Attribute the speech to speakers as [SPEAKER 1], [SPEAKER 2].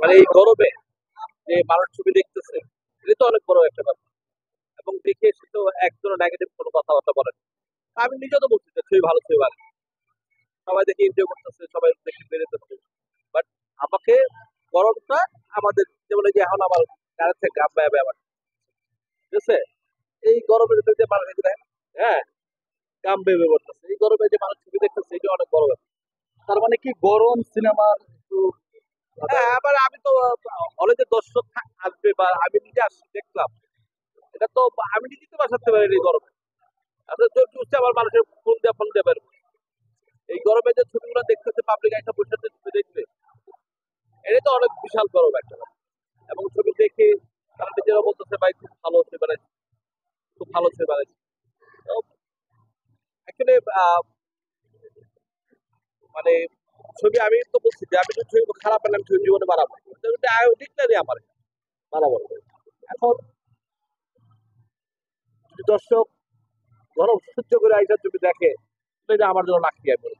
[SPEAKER 1] মানে এই গরমে যে মানুষ ছবি দেখতেছে, এটা তো অনেক বড় একটা ব্যাপার। এবং দেখে সে তো একজনও নেগেটিভ কোনো কথাবার্তা বলেন। আমি নিজেও তো বলছি যে ছবি ভালো, ছবি ভালো। সবাই দেখে এনজয় করতেছে, সবাই দেখে বেরোতেছে। বাট আমাকে গরমটা আমাদের যেমন এই যে এখন আমার গাড়ি থেকে ঘাম বেয়ে বেয়ে আমার, ঠিক আছে? এই গরমের ভিতরে যে মানুষ এই যে দেখেন, হ্যাঁ, ঘাম বেয়ে বেয়ে পড়তেছে। এই গরমে যে মানুষ ছবি দেখতেছে এটা অনেক বড় ব্যাপার।
[SPEAKER 2] তার মানে কি গরম সিনেমার একটু
[SPEAKER 1] হ্যাঁ, আবার আমি তো হলে যে দর্শক আসবে বা আমি নিজে আসছি দেখলাম, এটা তো আমি নিজে তো বাসাতে পারি এই গরমে। আসলে জোর জুড়ছে আবার মানুষের ফোন দিয়ে বের করে। এই গরমে যে ছবিগুলো দেখতেছে পাবলিক একটা বসে ছবি দেখবে, এটা তো অনেক বিশাল গরম একটা ব্যাপার। এবং ছবি দেখে তারা নিজেরা বলতেছে ভাই খুব ভালো ছবি বানাইছে, খুব ভালো ছবি বানাইছে। অ্যাকচুয়ালি মানে ছবি আমি তো বলছি যে আমি যদি ছবি খারাপ পেলাম ছবি জীবনে বানাবো, ছবিটা ডিক্লারই আমার বানাবো। এখন যদি দর্শক গরম সহ্য করে আইসার ছবি দেখে, এটা আমার জন্য লাকি আমি বলি।